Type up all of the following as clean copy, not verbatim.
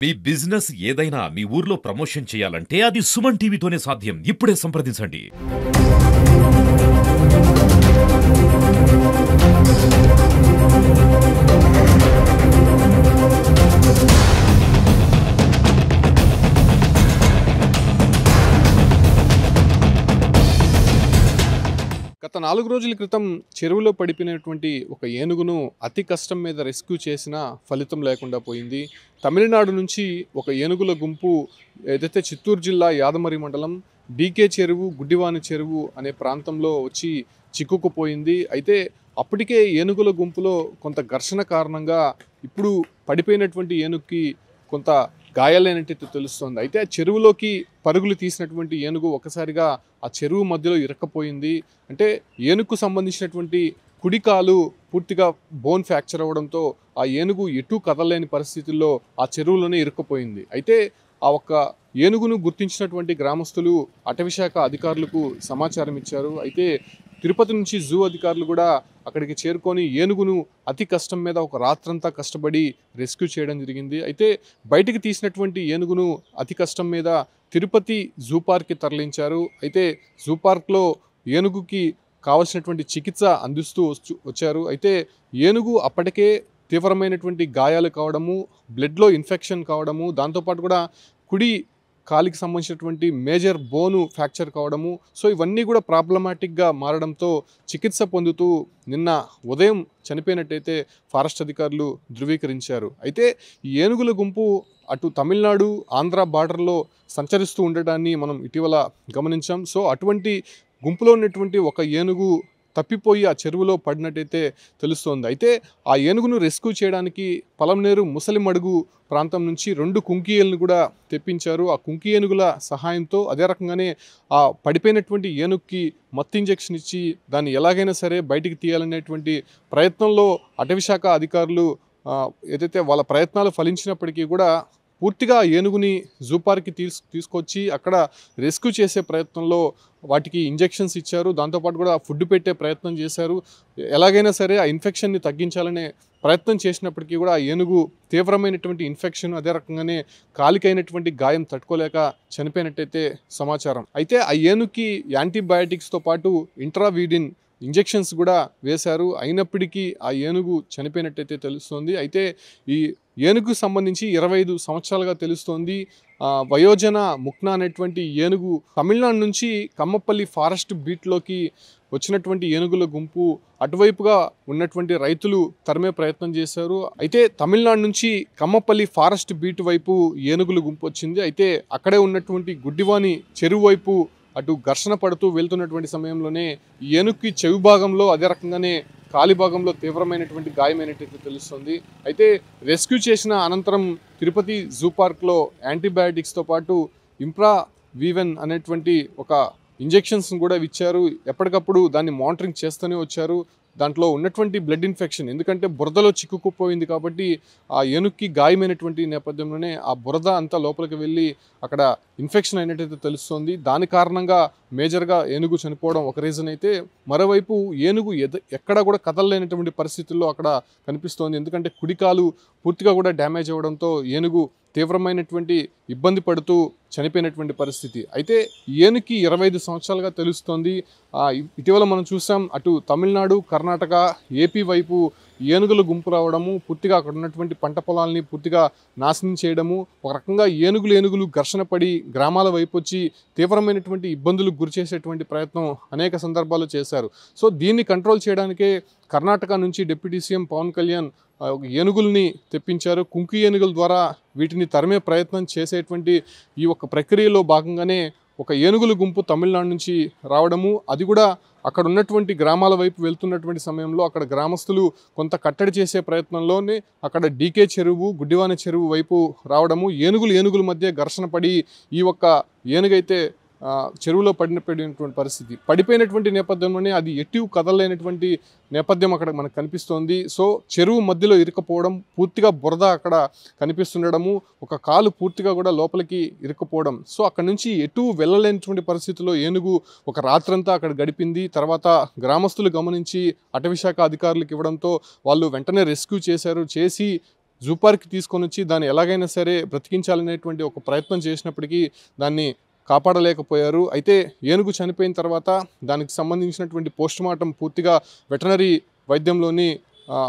మీ business ఏదైనా మీ ఊర్లో promotion చేయాలంటే అది సుమన్ టీవీతోనే సాధ్యం. ఇప్పుడే సంప్రదించండి. గత 4 రోజుల క్రితం చెరువులో పడిపోయినటువంటి ఒక ఏనుగును అతి కష్టం మీద రెస్క్యూ చేసినా ఫలితం లేకుండా పోయింది. తమిళనాడు నుంచి ఒక ఏనుగుల గుంపు ఏదైతే చిత్తూరు జిల్లా యాదమరి మండలం డీకే చెరువు, గుడ్డివాని చెరువు అనే ప్రాంతంలో వచ్చి చిక్కుకుపోయింది. అయితే అప్పటికే ఏనుగుల గుంపులో కొంత ఘర్షణ కారణంగా ఇప్పుడు పడిపోయినటువంటి ఏనుగుకి కొంత గాయాలైనట్టు తెలుస్తోంది. అయితే ఆ చెరువులోకి పరుగులు తీసినటువంటి ఏనుగు ఒకసారిగా ఆ చెరువు మధ్యలో ఇరక్కపోయింది. అంటే ఏనుగుకు సంబంధించినటువంటి కుడికాలు పూర్తిగా బోన్ ఫ్రాక్చర్ అవ్వడంతో ఆ ఏనుగు ఎటూ కదలలేని పరిస్థితుల్లో ఆ చెరువులోనే ఇరుక్కుపోయింది. అయితే ఆ ఒక్క ఏనుగును గుర్తించినటువంటి గ్రామస్తులు అటవీశాఖ అధికారులకు సమాచారం ఇచ్చారు. అయితే తిరుపతి నుంచి జూ అధికారులు కూడా అక్కడికి చేరుకొని ఏనుగును అతి కష్టం మీద ఒక రాత్రంతా కష్టపడి రెస్క్యూ చేయడం జరిగింది. అయితే బయటికి తీసినటువంటి ఏనుగును అతి కష్టం మీద తిరుపతి జూ పార్క్కి తరలించారు. అయితే జూ పార్క్లో ఏనుగుకి కావలసినటువంటి చికిత్స అందిస్తూ వచ్చారు. అయితే ఏనుగు అప్పటికే తీవ్రమైనటువంటి గాయాలు కావడము, బ్లడ్లో ఇన్ఫెక్షన్ కావడము, దాంతోపాటు కూడా కుడి కాలికి సంబంధించినటువంటి మేజర్ బోను ఫ్రాక్చర్ కావడము, సో ఇవన్నీ కూడా ప్రాబ్లమాటిక్గా మారడంతో చికిత్స పొందుతూ నిన్న ఉదయం చనిపోయినట్టయితే ఫారెస్ట్ అధికారులు ధృవీకరించారు. అయితే ఈ ఏనుగుల గుంపు అటు తమిళనాడు ఆంధ్ర బార్డర్లో సంచరిస్తూ ఉండడాన్ని మనం ఇటీవల గమనించాం. సో అటువంటి గుంపులో ఉన్నటువంటి ఒక ఏనుగు తప్పిపోయి ఆ చెరువులో పడినట్టయితే తెలుస్తోంది. అయితే ఆ ఏనుగును రెస్క్యూ చేయడానికి పలమనేరు ముసలిమడుగు ప్రాంతం నుంచి 2 కుంకి ఏనుగులను కూడా తెప్పించారు. ఆ కుంకి ఏనుగుల సహాయంతో అదే రకంగానే ఆ పడిపోయినటువంటి ఏనుగుకి మత్తు ఇంజెక్షన్ ఇచ్చి దాన్ని ఎలాగైనా సరే బయటికి తీయాలనేటువంటి ప్రయత్నంలో అటవీశాఖ అధికారులు ఏదైతే వాళ్ళ ప్రయత్నాలు ఫలించినప్పటికీ కూడా పూర్తిగా ఏనుగుని జూ పార్క్కి తీసుకొచ్చి అక్కడ రెస్క్యూ చేసే ప్రయత్నంలో వాటికి ఇంజెక్షన్స్ ఇచ్చారు. దాంతోపాటు కూడా ఫుడ్ పెట్టే ప్రయత్నం చేశారు. ఎలాగైనా సరే ఆ ఇన్ఫెక్షన్ని తగ్గించాలనే ప్రయత్నం చేసినప్పటికీ కూడా ఆ ఏనుగు తీవ్రమైనటువంటి ఇన్ఫెక్షన్, అదే రకంగానే కాలికైనటువంటి గాయం తట్టుకోలేక చనిపోయినట్టయితే సమాచారం. అయితే ఆ ఏనుగుకి యాంటీబయాటిక్స్తో పాటు ఇంట్రావీడిన్ ఇంజెక్షన్స్ కూడా వేశారు. అయినప్పటికీ ఆ ఏనుగు చనిపోయినట్టయితే తెలుస్తోంది. అయితే ఈ ఏనుగుకు సంబంధించి 25 సంవత్సరాలుగా తెలుస్తోంది. వయోజన ముక్నా అనేటువంటి ఏనుగు తమిళనాడు నుంచి కమ్మపల్లి ఫారెస్ట్ బీట్లోకి వచ్చినటువంటి ఏనుగుల గుంపు అటువైపుగా ఉన్నటువంటి రైతులు తరిమే ప్రయత్నం చేశారు. అయితే తమిళనాడు నుంచి కమ్మపల్లి ఫారెస్ట్ బీట్ వైపు ఏనుగుల గుంపు వచ్చింది. అయితే అక్కడే ఉన్నటువంటి గుడ్డివాని చెరువు వైపు అటు ఘర్షణ పడుతూ వెళ్తున్నటువంటి సమయంలోనే ఏనుగుకి చెవి భాగంలో, అదే రకంగానే కాలి భాగంలో తీవ్రమైనటువంటి గాయమైనట్టు తెలుస్తుంది. అయితే రెస్క్యూ చేసిన అనంతరం తిరుపతి జూ పార్క్లో యాంటీబయాటిక్స్తో పాటు ఇంప్రావీవెన్ అనేటువంటి ఒక ఇంజెక్షన్స్ కూడా ఇచ్చారు. ఎప్పటికప్పుడు దాన్ని మానిటరింగ్ చేస్తూనే వచ్చారు. దాంట్లో ఉన్నటువంటి బ్లడ్ ఇన్ఫెక్షన్, ఎందుకంటే బురదలో చిక్కుకుపోయింది కాబట్టి ఆ ఏనుగుకి గాయమైనటువంటి నేపథ్యంలోనే ఆ బురద అంతా లోపలికి వెళ్ళి అక్కడ ఇన్ఫెక్షన్ అయినట్టయితే తెలుస్తోంది. దాని కారణంగా మేజర్గా ఏనుగు చనిపోవడం ఒక రీజన్ అయితే, మరోవైపు ఏనుగు ఎక్కడ కూడా కదలలేనటువంటి పరిస్థితుల్లో అక్కడ కనిపిస్తోంది. ఎందుకంటే కుడికాలు పూర్తిగా కూడా డ్యామేజ్ అవ్వడంతో ఏనుగు తీవ్రమైనటువంటి ఇబ్బంది పడుతూ చనిపోయినటువంటి పరిస్థితి. అయితే ఏనుగుకి 25 సంవత్సరాలుగా తెలుస్తోంది. ఇటీవల మనం చూసాం, అటు తమిళనాడు, కర్ణాటక, ఏపీ వైపు ఏనుగుల గుంపు రావడము, పూర్తిగా అక్కడ ఉన్నటువంటి పంట పొలాలని పూర్తిగా నాశనం చేయడము, ఒక రకంగా ఏనుగులు ఘర్షణ పడి గ్రామాల వైపు వచ్చి తీవ్రమైనటువంటి ఇబ్బందులకు గురి చేసేటువంటి ప్రయత్నం అనేక సందర్భాల్లో చేశారు. సో దీన్ని కంట్రోల్ చేయడానికే కర్ణాటక నుంచి డిప్యూటీ సీఎం పవన్ కళ్యాణ్ ఏనుగుల్ని తెప్పించారు. కుంకి ఏనుగుల ద్వారా వీటిని తరిమే ప్రయత్నం చేసేటువంటి ఈ ఒక ప్రక్రియలో భాగంగానే ఒక ఏనుగుల గుంపు తమిళనాడు నుంచి రావడము, అది కూడా అక్కడ ఉన్నటువంటి గ్రామాల వైపు వెళ్తున్నటువంటి సమయంలో అక్కడ గ్రామస్తులు కొంత కట్టడి చేసే ప్రయత్నంలోనే అక్కడ డీకే చెరువు, గుడ్డివాని చెరువు వైపు రావడము, ఏనుగుల మధ్య ఘర్షణ పడి ఈ ఒక్క ఏనుగైతే చెరువులో పడినటువంటి పరిస్థితి. పడిపోయినటువంటి నేపథ్యంలోనే అది ఎటు కదలలేనటువంటి నేపథ్యం అక్కడ మనకు కనిపిస్తోంది. సో చెరువు మధ్యలో ఇరుక్కుపోవడం, పూర్తిగా బురద అక్కడ కనిపిస్తుండడము, ఒక కాలు పూర్తిగా కూడా లోపలికి ఇరుక్కుపోవడం. సో అక్కడ నుంచి ఎటు వెళ్ళలేనటువంటి పరిస్థితిలో ఏనుగు ఒక రాత్రంతా అక్కడ గడిపింది. తర్వాత గ్రామస్తులు గమనించి అటవీశాఖ అధికారులకు ఇవ్వడంతో వాళ్ళు వెంటనే రెస్క్యూ చేశారు. చేసి జూ పార్క్కి తీసుకొని వచ్చి దాన్ని ఎలాగైనా సరే బ్రతికించాలనేటువంటి ఒక ప్రయత్నం చేసినప్పటికీ దాన్ని కాపాడలేకపోయారు. అయితే ఏనుగు చనిపోయిన తర్వాత దానికి సంబంధించినటువంటి పోస్టుమార్టం పూర్తిగా వెటనరీ వైద్యంలోని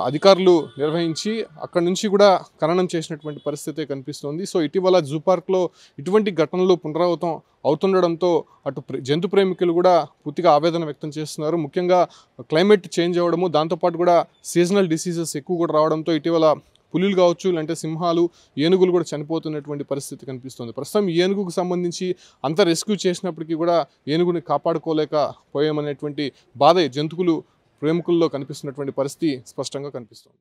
అధికారులు నిర్వహించి అక్కడి నుంచి కూడా ఖననం చేసినటువంటి పరిస్థితే కనిపిస్తోంది. సో ఇటీవల జూ పార్క్లో ఇటువంటి ఘటనలు పునరావృతం అవుతుండడంతో అటు జంతు ప్రేమికులు కూడా పూర్తిగా ఆవేదన వ్యక్తం చేస్తున్నారు. ముఖ్యంగా క్లైమేట్ చేంజ్ అవ్వడము, దాంతోపాటు కూడా సీజనల్ డిసీజెస్ ఎక్కువ కూడా రావడంతో ఇటీవల పులులు కావచ్చు, లేదంటే సింహాలు, ఏనుగులు కూడా చనిపోతున్నటువంటి పరిస్థితి కనిపిస్తుంది. ప్రస్తుతం ఈ ఏనుగుకు సంబంధించి అంత రెస్క్యూ చేసినప్పటికీ కూడా ఏనుగుని కాపాడుకోలేకపోయామనేటువంటి బాధ జంతువులు ప్రేమికుల్లో కనిపిస్తున్నటువంటి పరిస్థితి స్పష్టంగా కనిపిస్తుంది.